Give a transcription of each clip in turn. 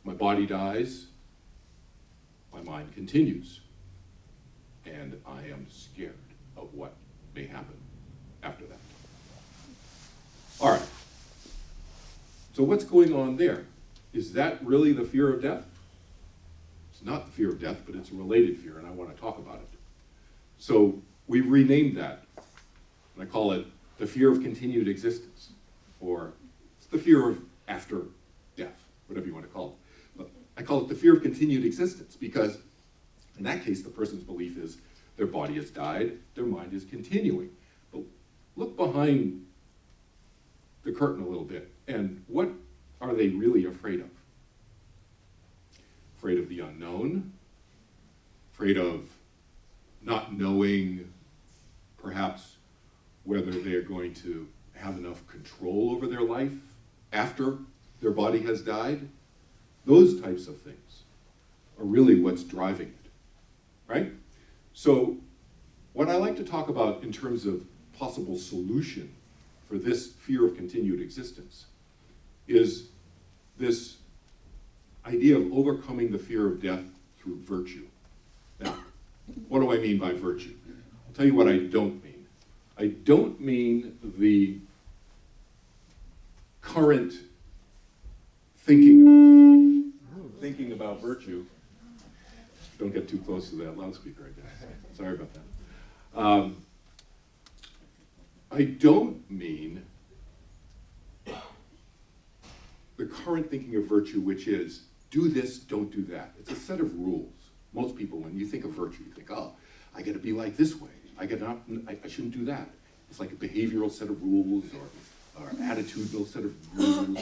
My body dies, my mind continues, and I am scared of what may happen after that. All right, so what's going on there? Is that really the fear of death? It's not the fear of death, but it's a related fear, and I want to talk about it. So we've renamed that, and I call it the fear of continued existence, or the fear of after death, whatever you want to call it. But I call it the fear of continued existence because in that case, the person's belief is their body has died, their mind is continuing. But look behind the curtain a little bit, and what are they really afraid of? Afraid of the unknown, afraid of not knowing perhaps whether they're going to have enough control over their life after their body has died. Those types of things are really what's driving it, right? So what I like to talk about in terms of possible solution for this fear of continued existence is this idea of overcoming the fear of death through virtue. Now, what do I mean by virtue? I'll tell you what I don't mean. I don't mean the current thinking about virtue. Don't get too close to that loudspeaker, I guess. Sorry about that. I don't mean the current thinking of virtue, which is do this, don't do that. It's a set of rules. Most people, when you think of virtue, you think, oh, I got to be like this way. I shouldn't do that. It's like a behavioral set of rules or attitudinal set of rules.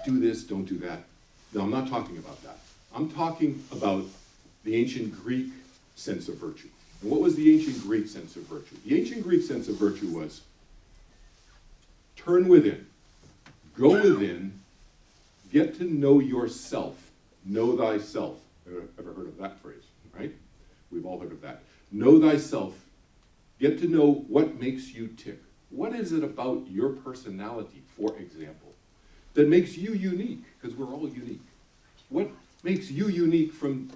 Do this, don't do that. No, I'm not talking about that. I'm talking about the ancient Greek sense of virtue. And what was the ancient Greek sense of virtue? The ancient Greek sense of virtue was turn within, go within, get to know yourself, know thyself. Ever heard of that phrase, right? We've all heard of that. Know thyself, get to know what makes you tick. What is it about your personality, for example, that makes you unique? Because we're all unique. What makes you unique from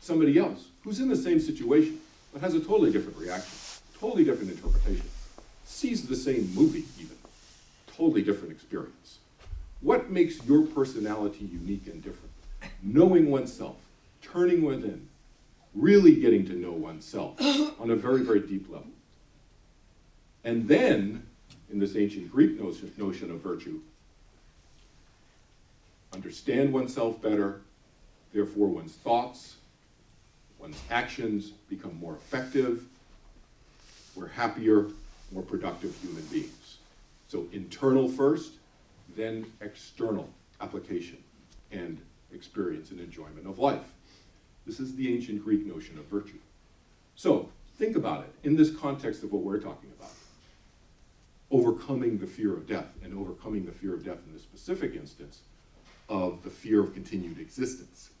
somebody else who's in the same situation, but has a totally different reaction, totally different interpretation, sees the same movie even, totally different experience? What makes your personality unique and different? Knowing oneself, turning within, really getting to know oneself on a very, very deep level. And then, in this ancient Greek notion of virtue, understand oneself better, therefore one's thoughts, one's actions become more effective, we're happier, more productive human beings. So internal first, then external application and experience and enjoyment of life. This is the ancient Greek notion of virtue. So think about it in this context of what we're talking about. Overcoming the fear of death, and overcoming the fear of death in this specific instance of the fear of continued existence.